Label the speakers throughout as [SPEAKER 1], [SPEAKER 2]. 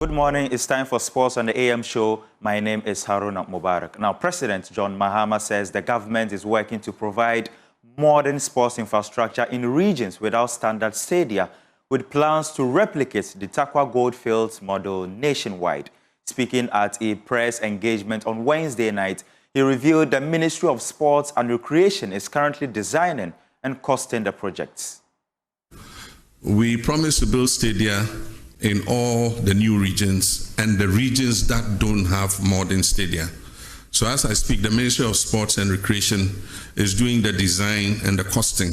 [SPEAKER 1] Good morning. It's time for sports on the AM show. My name is Haruna Mubarak. Now, President John Mahama says the government is working to provide modern sports infrastructure in regions without standard stadia, with plans to replicate the Tarkwa Goldfields model nationwide. Speaking at a press engagement on Wednesday night, he revealed the Ministry of Sports and Recreation is currently designing and costing the projects.
[SPEAKER 2] We promise to build stadia in all the new regions and the regions that don't have modern stadia. So as I speak, the Ministry of Sports and Recreation is doing the design and the costing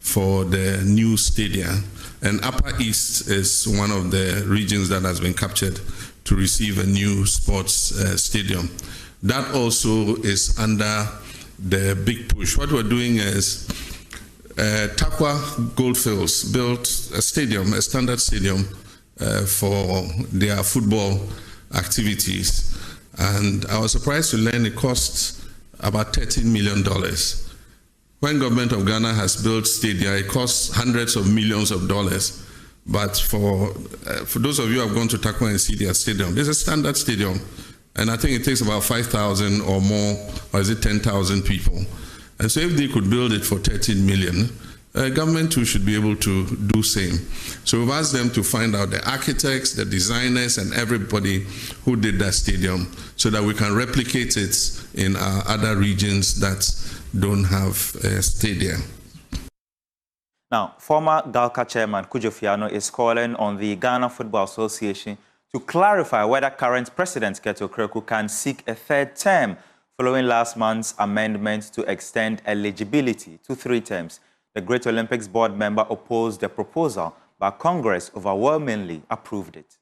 [SPEAKER 2] for the new stadia. And Upper East is one of the regions that has been captured to receive a new sports stadium. That also is under the big push. What we're doing is Tarkwa Goldfields built a stadium, a standard stadium, for their football activities, and I was surprised to learn it costs about $13 million. When government of Ghana has built stadia, it costs hundreds of millions of dollars. But for those of you who have gone to Tarkwa and see their stadium, there's a standard stadium, and I think it takes about 5,000 or more, or is it 10,000 people? And so if they could build it for 13 million, government too should be able to do same. So we've asked them to find out the architects, the designers, and everybody who did that stadium so that we can replicate it in our other regions that don't have a stadium.
[SPEAKER 1] Now, former Galka chairman Kujo Fiano is calling on the Ghana Football Association to clarify whether current President Keto Kreku can seek a third term following last month's amendment to extend eligibility to 3 terms. The Great Olympics Board member opposed the proposal, but Congress overwhelmingly approved it.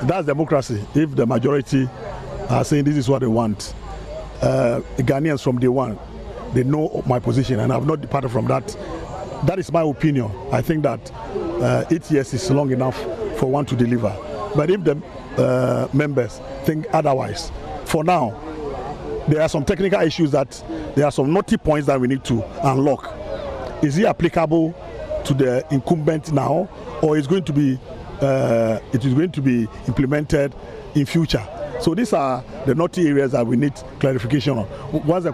[SPEAKER 3] That's democracy. If the majority are saying this is what they want, Ghanaians from day one, they know my position, and I've not departed from that. That is my opinion. I think that 8 years is long enough for one to deliver. But if the members think otherwise, for now, there are some technical issues that there are some knotty points that we need to unlock. Is it applicable to the incumbent now, or is going to be it is going to be implemented in future? So these are the knotty areas that we need clarification on. Once the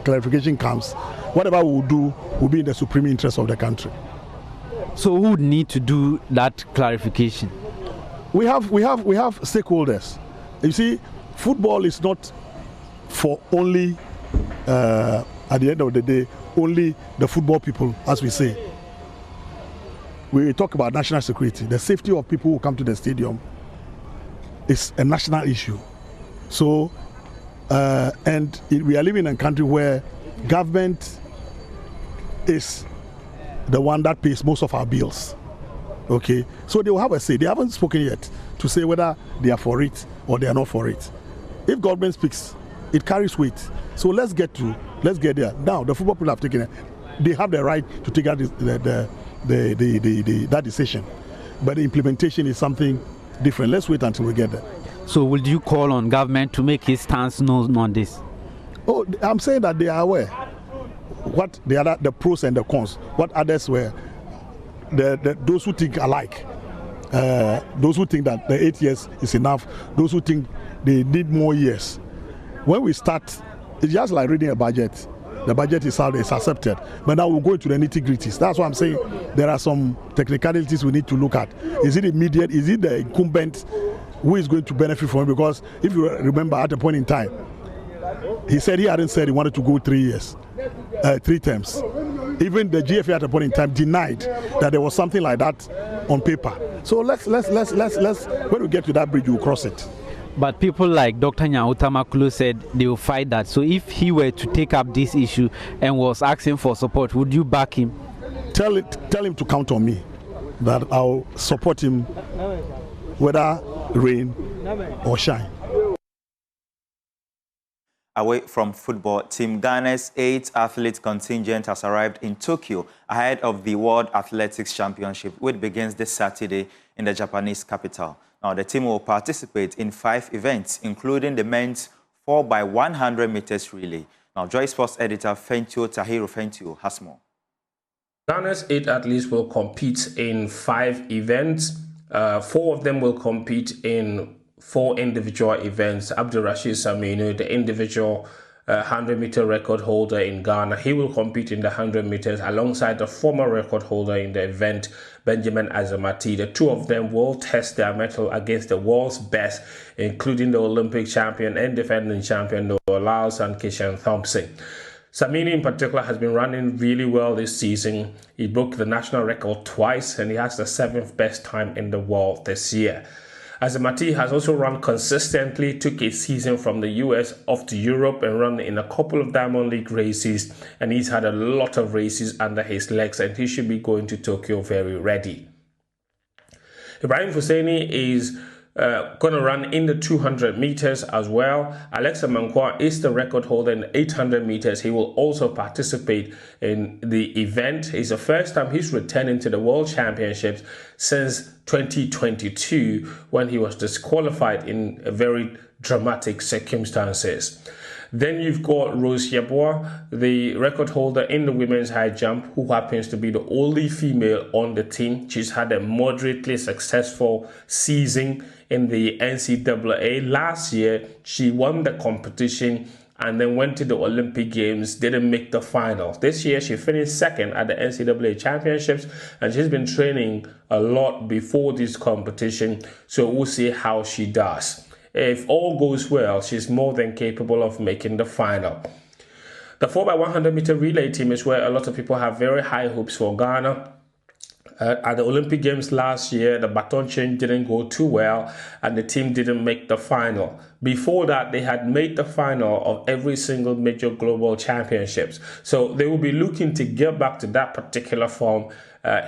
[SPEAKER 3] clarification comes, whatever we will do will be in the supreme interest of the country.
[SPEAKER 4] So who would need to do that clarification?
[SPEAKER 3] We have stakeholders. You see, football is not for only, at the end of the day, only the football people, as we say. We talk about national security. The safety of people who come to the stadium is a national issue. So, and we are living in a country where government is the one that pays most of our bills. Okay, so they will have a say. They haven't spoken yet to say whether they are for it or they are not for it. If government speaks, it carries weight. So let's get there. Now the football people have taken it. They have the right to take that decision. But the implementation is something different. Let's wait until we get there.
[SPEAKER 4] So would you call on government to make his stance known on this?
[SPEAKER 3] Oh, I'm saying that they are aware. What the pros and the cons. What others were. Those who think alike. Those who think that the 8 years is enough. Those who think they need more years. When we start, it's just like reading a budget. The budget is out, it's accepted. But now we'll go into the nitty-gritties. That's why I'm saying there are some technicalities we need to look at. Is it immediate? Is it the incumbent who is going to benefit from it? Because if you remember at a point in time, he hadn't said he wanted to go 3 years, 3 terms. Even the GFA at a point in time denied that there was something like that on paper. So let's when we get to that bridge, we'll cross it.
[SPEAKER 4] But people like Dr. Nyautamakulu said they will fight that. So if he were to take up this issue and was asking for support, would you back him?
[SPEAKER 3] Tell him to count on me, that I'll support him whether rain or shine.
[SPEAKER 1] Away from football, Team Ghana's 8th athlete contingent has arrived in Tokyo ahead of the World Athletics Championship, which begins this Saturday in the Japanese capital. Now, the team will participate in 5 events, including the men's 4x100 meters relay. Now, Joy Sports editor Fentio Tahiru Fentio has more.
[SPEAKER 5] Ghana's 8 athletes will compete in 5 events. 4 of them will compete in 4 individual events. Abdurrashid Saminu, the individual 100-meter record holder in Ghana, he will compete in the 100 meters alongside the former record holder in the event, Benjamin Azamati. The 2 of them will test their mettle against the world's best, including the Olympic champion and defending champion Noah Lyles and Kishan Thompson. Samini in particular has been running really well this season. He broke the national record twice and he has the 7th best time in the world this year. Azamati has also run consistently, took a season from the US off to Europe and run in a couple of Diamond League races, and he's had a lot of races under his legs and he should be going to Tokyo very ready. Ibrahim Husseini is going to run in the 200 meters as well. Alexa Mankwa is the record holder in the 800 meters. He will also participate in the event. It's the first time he's returning to the World Championships since 2022, when he was disqualified in very dramatic circumstances. Then you've got Rose Yeboah, the record holder in the women's high jump, who happens to be the only female on the team. She's had a moderately successful season in the NCAA. Last year, she won the competition and then went to the Olympic Games, didn't make the final. This year, she finished 2nd at the NCAA Championships, and she's been training a lot before this competition, so we'll see how she does. If all goes well, she's more than capable of making the final. The 4x100 meter relay team is where a lot of people have very high hopes for Ghana. At the Olympic Games last year, the baton change didn't go too well and the team didn't make the final. Before that, they had made the final of every single major global championships. So they will be looking to get back to that particular form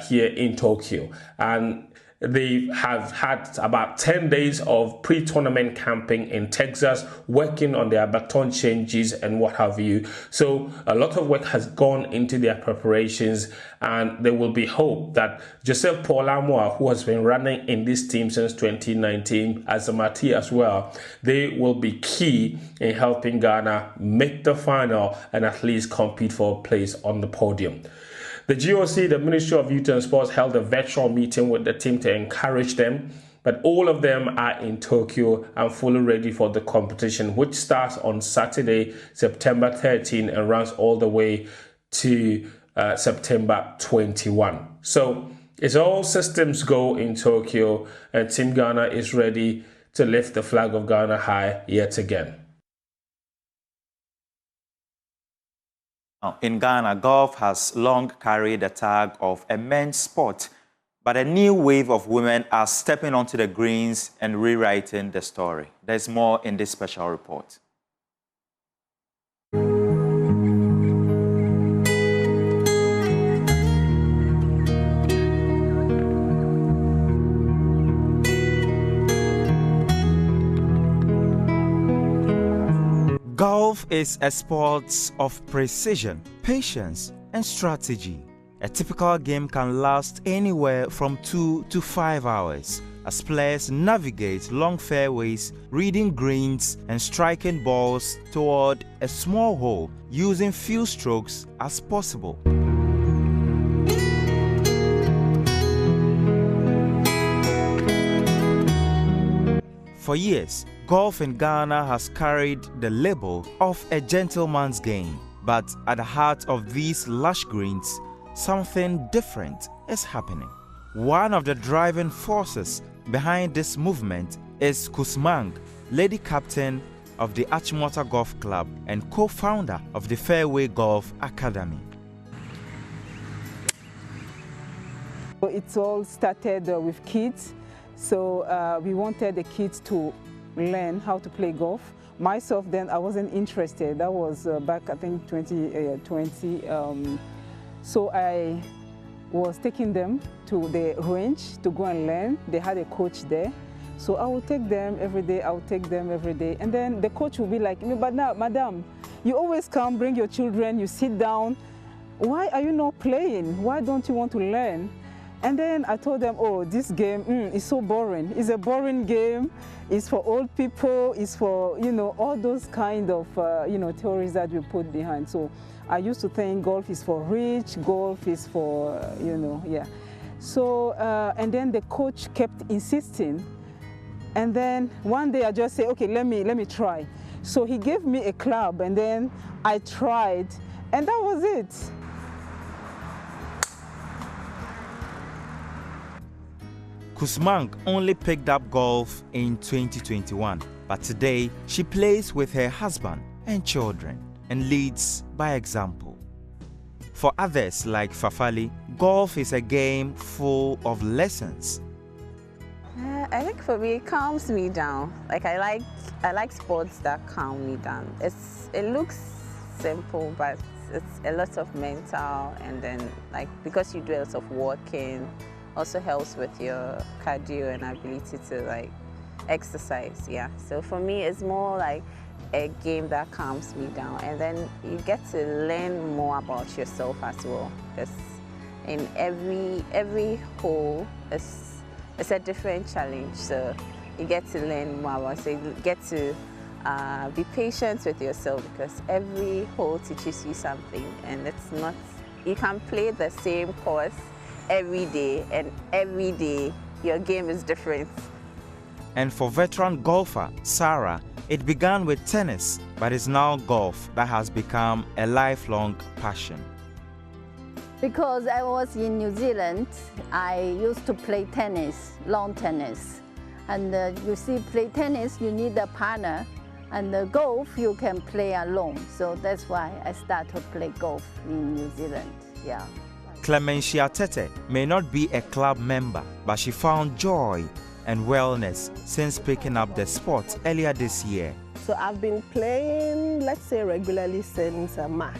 [SPEAKER 5] here in Tokyo. And they have had about 10 days of pre-tournament camping in Texas, working on their baton changes and what have you. So a lot of work has gone into their preparations, and there will be hope that Joseph Paul-Amoa, who has been running in this team since 2019, Azamati as well, they will be key in helping Ghana make the final and at least compete for a place on the podium. The GOC, the Ministry of Youth and Sports, held a virtual meeting with the team to encourage them, but all of them are in Tokyo and fully ready for the competition, which starts on Saturday, September 13 and runs all the way to September 21. So it's all systems go in Tokyo, and Team Ghana is ready to lift the flag of Ghana high yet again.
[SPEAKER 1] In Ghana, golf has long carried the tag of a men's sport, but a new wave of women are stepping onto the greens and rewriting the story. There's more in this special report. Golf is a sport of precision, patience, and strategy. A typical game can last anywhere from 2 to 5 hours as players navigate long fairways, reading greens, and striking balls toward a small hole using few strokes as possible. For years, golf in Ghana has carried the label of a gentleman's game. But at the heart of these lush greens, something different is happening. One of the driving forces behind this movement is Kusmang, lady captain of the Achimota Golf Club and co-founder of the Fairway Golf Academy.
[SPEAKER 6] It all started with kids. So we wanted the kids to learn how to play golf. Myself then, I wasn't interested. That was back, I think, 2020. So I was taking them to the range to go and learn. They had a coach there. So I would take them every day, I would take them every day. And then the coach would be like, but now, madam, you always come, bring your children, you sit down. Why are you not playing? Why don't you want to learn? And then I told them, oh, this game is so boring. It's a boring game. It's for old people. It's for, all those kind of, theories that we put behind. So I used to think golf is for rich, golf is for, yeah. So, and then the coach kept insisting. And then one day I just said, okay, let me try. So he gave me a club, and then I tried, and that was it.
[SPEAKER 1] Kusmang only picked up golf in 2021, but today she plays with her husband and children and leads by example. For others like Fafali, golf is a game full of lessons.
[SPEAKER 7] I think for me, it calms me down. Like I like sports that calm me down. It looks simple, but it's a lot of mental, and then like because you do a lot of walking, also helps with your cardio and ability to like exercise. Yeah. So for me, it's more like a game that calms me down, and then you get to learn more about yourself as well. Because in every hole, it's a different challenge. So you get to learn more about. So you get to be patient with yourself, because every hole teaches you something, and it's not. You can play the same course every day, and every day your game is different.
[SPEAKER 1] And for veteran golfer Sarah, it began with tennis, but it's now golf that has become a lifelong passion.
[SPEAKER 8] Because I was in New Zealand, I used to play tennis, lawn tennis. And you see, play tennis, you need a partner. And golf, you can play alone. So that's why I started to play golf in New Zealand, yeah.
[SPEAKER 1] Clementia Tete may not be a club member, but she found joy and wellness since picking up the sport earlier this year.
[SPEAKER 9] So I've been playing, let's say, regularly since March,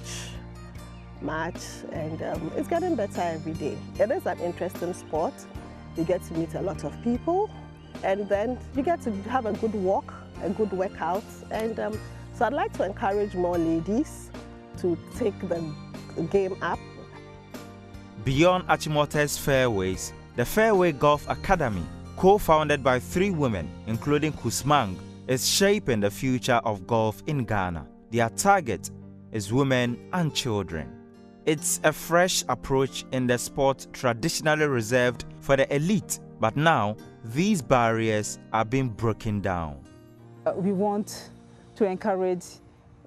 [SPEAKER 9] and it's getting better every day. It is an interesting sport. You get to meet a lot of people, and then you get to have a good walk, a good workout. And so I'd like to encourage more ladies to take the game up.
[SPEAKER 1] Beyond Achimota's fairways, the Fairway Golf Academy, co-founded by 3 women, including Kusmang, is shaping the future of golf in Ghana. Their target is women and children. It's a fresh approach in the sport traditionally reserved for the elite, but now these barriers are being broken down.
[SPEAKER 6] We want to encourage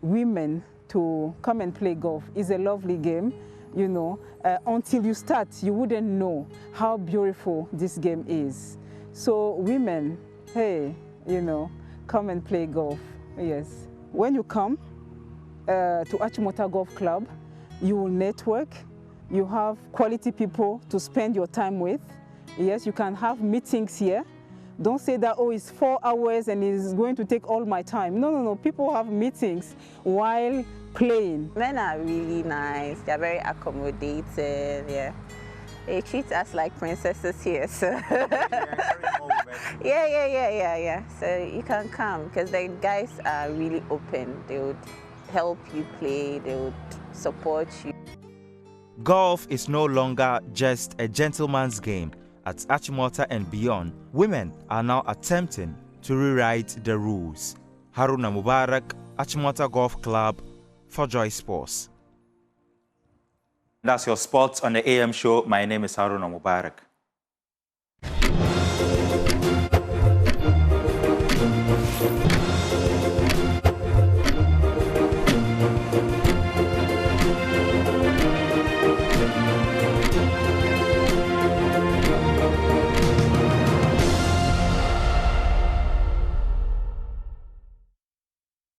[SPEAKER 6] women to come and play golf. It's a lovely game. You know, until you start, you wouldn't know how beautiful this game is. So women, hey, you know, come and play golf, yes. When you come to Achimota Golf Club, you will network, you have quality people to spend your time with. Yes, you can have meetings here. Don't say that, oh, it's 4 hours and it's going to take all my time. No, no, no, people have meetings while playing.
[SPEAKER 7] Men are really nice, they're very accommodating, yeah. They treat us like princesses here, so. Yeah. So you can come, because the guys are really open. They would help you play, they would support you.
[SPEAKER 1] Golf is no longer just a gentleman's game. At Achimota and beyond, women are now attempting to rewrite the rules. Haruna Mubarak, Achimota Golf Club, for Joy Sports. That's your sports on the AM show. My name is Haruna Mubarak.